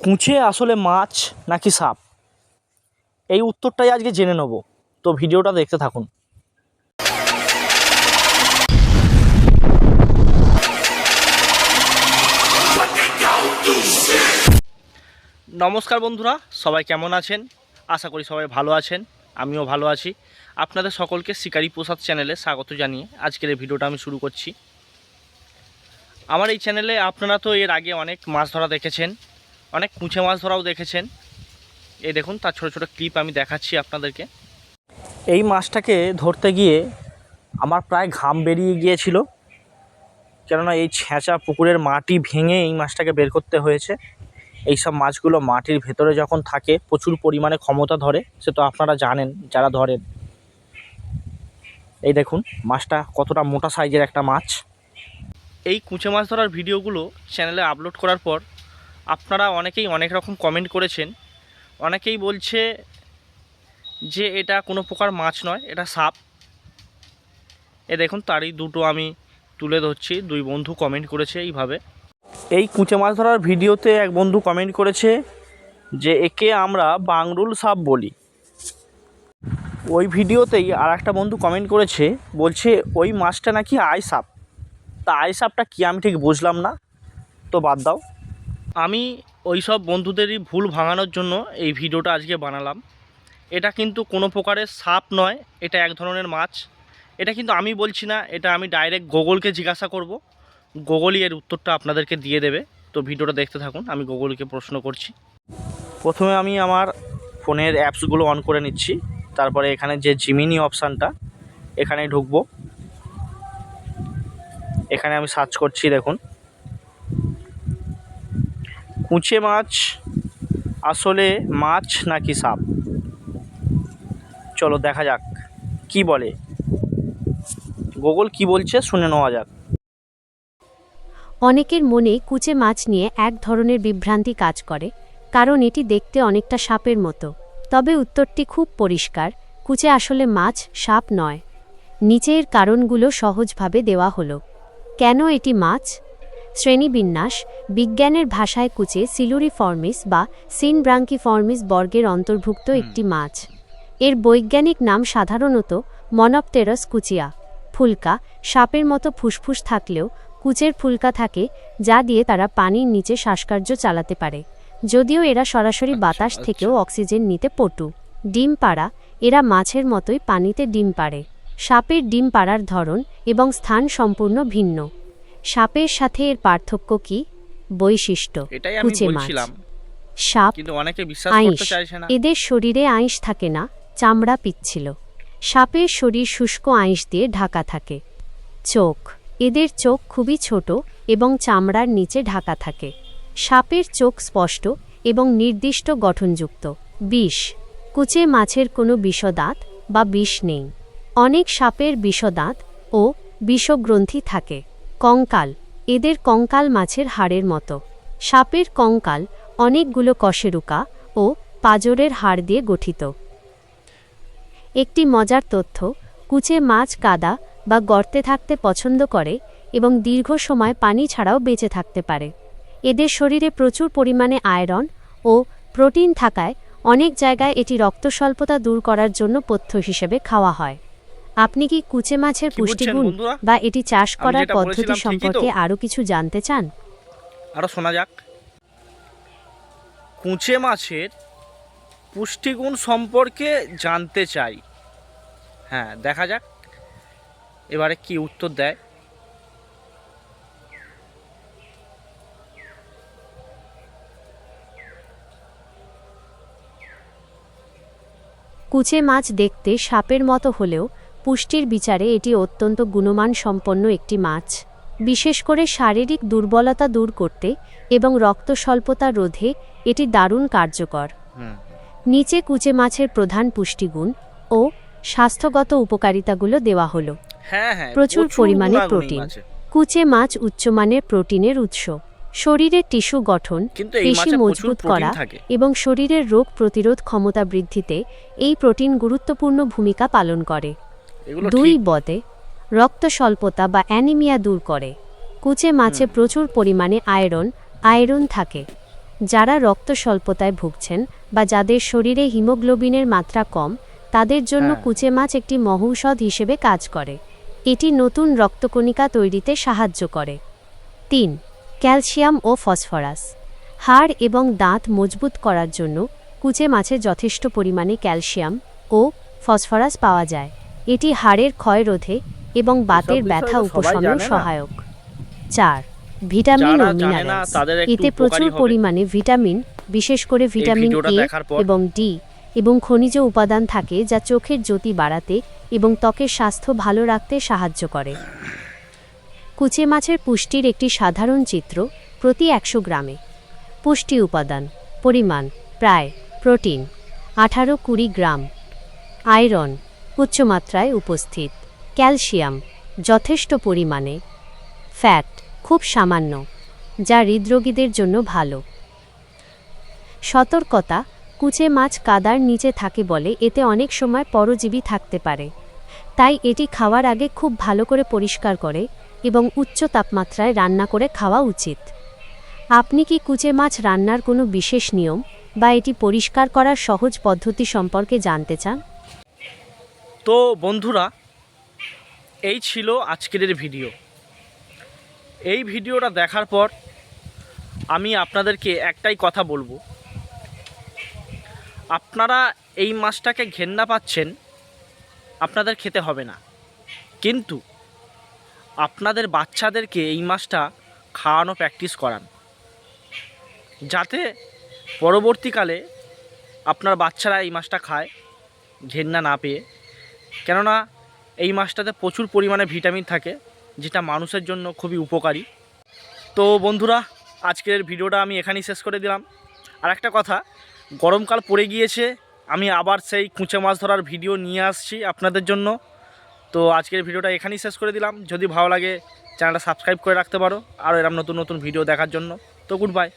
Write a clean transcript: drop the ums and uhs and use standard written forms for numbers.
কুঁচে আসলে মাছ নাকি সাপ, এই উত্তরটাই আজকে জেনে নেব। তো ভিডিওটা দেখতে থাকুন। নমস্কার বন্ধুরা, সবাই কেমন আছেন? আশা করি সবাই ভালো আছেন, আমিও ভালো আছি। আপনাদের সকলকে শিকারি প্রসাদ চ্যানেলে স্বাগত জানিয়ে আজকের এই ভিডিওটা আমি শুরু করছি। আমার এই চ্যানেলে আপনারা তো এর আগে অনেক মাছ ধরা দেখেছেন, অনেক কুঁচে মাছ ধরাও দেখেছেন। এই দেখুন, তার ছোট ছোট ক্লিপ আমি দেখাচ্ছি আপনাদেরকে। এই মাছটাকে ধরতে গিয়ে আমার প্রায় ঘাম বেরিয়ে গিয়েছিল, কেননা এই ছেঁচা পুকুরের মাটি ভেঙে এই মাছটাকে বের করতে হয়েছে। এই সব মাছগুলো মাটির ভেতরে যখন থাকে প্রচুর পরিমাণে ক্ষমতা ধরে, সে তো আপনারা জানেন যারা ধরেন। এই দেখুন মাছটা কতটা মোটা সাইজের একটা মাছ। এই কুঁচে মাছ ধরার ভিডিওগুলো চ্যানেলে আপলোড করার পর আপনারা অনেকেই অনেক রকম কমেন্ট করেছেন। অনেকেই বলছে যে এটা কোনো প্রকার মাছ নয়, এটা সাপ। এ দেখুন, তারই দুটো আমি তুলে ধরছি। দুই বন্ধু কমেন্ট করেছে এইভাবে। এই কুঁচে মাছ ধরার ভিডিওতে এক বন্ধু কমেন্ট করেছে যে একে আমরা বাংরুল সাপ বলি। ওই ভিডিওতেই আর একটা বন্ধু কমেন্ট করেছে, বলছে ওই মাছটা নাকি আই সাপ। তা আই সাপটা কী আমি ঠিক বুঝলাম না, তো বাদ দাও। আমি ওই সব বন্ধুদেরই ভুল ভাঙানোর জন্য এই ভিডিওটা আজকে বানালাম। এটা কিন্তু কোনো প্রকারের সাপ নয়, এটা এক ধরনের মাছ। এটা কিন্তু আমি বলছি না, এটা আমি ডাইরেক্ট গুগলকে জিজ্ঞাসা করব, গুগলই এর উত্তরটা আপনাদেরকে দিয়ে দেবে। তো ভিডিওটা দেখতে থাকুন, আমি গুগলকে প্রশ্ন করছি। প্রথমে আমি আমার ফোনের অ্যাপসগুলো অন করে নিচ্ছি, তারপরে এখানে যে জিমিনি অপশানটা, এখানে ঢুকবো। এখানে আমি সার্চ করছি, দেখুন কুঁচে মাছ আসলে মাছ নাকি সাপ। চলো দেখা যাক কি বলে গুগল, কি বলছে শুনে নেওয়া যাক। অনেকের মনে কুঁচে মাছ নিয়ে এক ধরনের বিভ্রান্তি কাজ করে, কারণ এটি দেখতে অনেকটা সাপের মতো। তবে উত্তরটি খুব পরিষ্কার, কুঁচে আসলে মাছ, সাপ নয়। নিচের কারণগুলো সহজভাবে দেওয়া হলো। কেন এটি মাছ? শ্রেণীবিন্যাস: বিজ্ঞানের ভাষায় কুঁচে সিলুরিফর্মিস বা সিনব্রাঙ্কিফর্মিস বর্গের অন্তর্ভুক্ত একটি মাছ। এর বৈজ্ঞানিক নাম সাধারণত মনপটেরাস কুচিয়া। ফুলকা: সাপের মতো ফুসফুস থাকলেও কুঁচের ফুলকা থাকে, যা দিয়ে তারা পানির নিচে শ্বাসকার্য চালাতে পারে, যদিও এরা সরাসরি বাতাস থেকেও অক্সিজেন নিতে পটু। ডিম পাড়া: এরা মাছের মতোই পানিতে ডিম পাড়ে। সাপের ডিম পাড়ার ধরন এবং স্থান সম্পূর্ণ ভিন্ন। সাপের সাথে এর পার্থক্য কি? বৈশিষ্ট্য: কুঁচে মাছ, সাপ, আঁশ। এদের শরীরে আঁশ থাকে না, চামড়া পিচ্ছিল। সাপের শরীর শুষ্ক আঁশ দিয়ে ঢাকা থাকে। চোখ: এদের চোখ খুবই ছোট এবং চামড়ার নিচে ঢাকা থাকে। সাপের চোখ স্পষ্ট এবং নির্দিষ্ট গঠনযুক্ত। বিষ: কুঁচে মাছের কোনো বিষদাঁত বা বিষ নেই। অনেক সাপের বিষদাঁত ও বিষগ্রন্থি থাকে। কঙ্কাল: এদের কঙ্কাল মাছের হাড়ের মতো। সাপের কঙ্কাল অনেকগুলো কশেরুকা ও পাঁজরের হাড় দিয়ে গঠিত। একটি মজার তথ্য: কুঁচে মাছ কাদা বা গর্তে থাকতে পছন্দ করে এবং দীর্ঘ সময় পানি ছাড়াও বেঁচে থাকতে পারে। এদের শরীরে প্রচুর পরিমাণে আয়রন ও প্রোটিন থাকায় অনেক জায়গায় এটি রক্তস্বল্পতা দূর করার জন্য পথ্য হিসেবে খাওয়া হয়। আপনি কি কুঁচে মাছের পুষ্টিগুণ বা এটি চাষ করার পদ্ধতি সম্পর্কে আরও কিছু জানতে চান? আরও শোনা যাক। কুঁচে মাছের পুষ্টিগুণ সম্পর্কে জানতে চাই। হ্যাঁ, দেখা যাক এবারে কি উত্তর দেয়। কুঁচে মাছ দেখতে সাপের মতো হলেও পুষ্টির বিচারে এটি অত্যন্ত গুণমান সম্পন্ন একটি মাছ। বিশেষ করে শারীরিক দুর্বলতা দূর করতে এবং রক্ত স্বল্পতা রোধে এটি দারুণ কার্যকর। নিচে কুঁচে মাছের প্রধান পুষ্টিগুণ ও স্বাস্থ্যগত উপকারিতাগুলো দেওয়া হলো। প্রচুর পরিমাণে প্রোটিন: কুঁচে মাছ উচ্চমানের প্রোটিনের উৎস। শরীরের টিস্যু গঠন, পেশি মজবুত করা এবং শরীরের রোগ প্রতিরোধ ক্ষমতা বৃদ্ধিতে এই প্রোটিন গুরুত্বপূর্ণ ভূমিকা পালন করে। 2 রক্ত স্বল্পতা বা অ্যানিমিয়া দূর করে। কুঁচে মাছে প্রচুর পরিমাণে আয়রন থাকে। যারা রক্ত স্বল্পতায় ভুগছেন বা যাদের শরীরে হিমোগ্লোবিনের মাত্রা কম, তাদের জন্য হ্যাঁ। কুচে মাছ একটি মহৌষধ হিসেবে কাজ করে। এটি নতুন রক্তকণিকা তৈরিতে সাহায্য করে। ৩. ক্যালসিয়াম ও ফসফরাস। হাড় এবং দাঁত মজবুত করার জন্য কুচে মাছে যথেষ্ট পরিমাণে ক্যালসিয়াম ও ফসফরাস পাওয়া যায়। এটি হাড়ের ক্ষয় রোধে এবং বাতের এসব ব্যথা বিষয় তো সবাই উপশমেও জানে না। সহায়ক। ৪. ভিটামিন ও যারা জানে না মিনারেলস। তাদের একটু এতে উপকারী প্রচুর হবে। পরিমাণে ভিটামিন, বিশেষ করে ভিটামিন ভিডিওটা এ দেখার পর। এবং ডি এবং খনিজ উপাদান থাকে যা চোখের জ্যোতি বাড়াতে এবং ত্বকের স্বাস্থ্য ভালো রাখতে সাহায্য করে। কুচে মাছের পুষ্টির একটি সাধারণ চিত্র প্রতি ১০০ গ্রামে। পুষ্টি উপাদান পরিমাণ প্রায় প্রোটিন 18-20 গ্রাম, আয়রন উচ্চমাত্রায় উপস্থিত, ক্যালসিয়াম যথেষ্ট পরিমাণে, ফ্যাট খুব সামান্য, যা হৃদরোগীদের জন্য ভালো। সতর্কতা: কুচে মাছ কাদার নিচে থাকে বলে এতে অনেক সময় পরজীবী থাকতে পারে, তাই এটি খাওয়ার আগে খুব ভালো করে পরিষ্কার করে এবং উচ্চ তাপমাত্রায় রান্না করে খাওয়া উচিত। আপনি কি কুচে মাছ রান্নার কোনো বিশেষ নিয়ম বা এটি পরিষ্কার করার সহজ পদ্ধতি সম্পর্কে জানতে চান? তো বন্ধুরা, এই ছিল আজকের ভিডিও। এই ভিডিওটা দেখার পর আমি আপনাদেরকে একটাই কথা বলবো, আপনারা এই মাছটাকে ঘেন্না পাচ্ছেন, আপনাদের খেতে হবে না, কিন্তু আপনাদের বাচ্চাদেরকে এই মাছটা খাওয়ানো প্র্যাকটিস করান, যাতে পরবর্তীকালে আপনার বাচ্চারা এই মাছটা খায় ঘেন্না না পেয়ে। কেননা এই মাছটাতে প্রচুর পরিমাণে ভিটামিন থাকে, যেটা মানুষের জন্য খুবই উপকারী। তো বন্ধুরা, আজকের ভিডিওটা আমি এখানেই শেষ করে দিলাম। আর একটা কথা, গরমকাল পড়ে গিয়েছে, আমি আবার সেই কুঁচে মাছ ধরার ভিডিও নিয়ে আসছি আপনাদের জন্য। তো আজকের ভিডিওটা এখানেই শেষ করে দিলাম। যদি ভালো লাগে চ্যানেলটা সাবস্ক্রাইব করে রাখতে পারো আর এরকম নতুন নতুন ভিডিও দেখার জন্য। তো গুড বাই।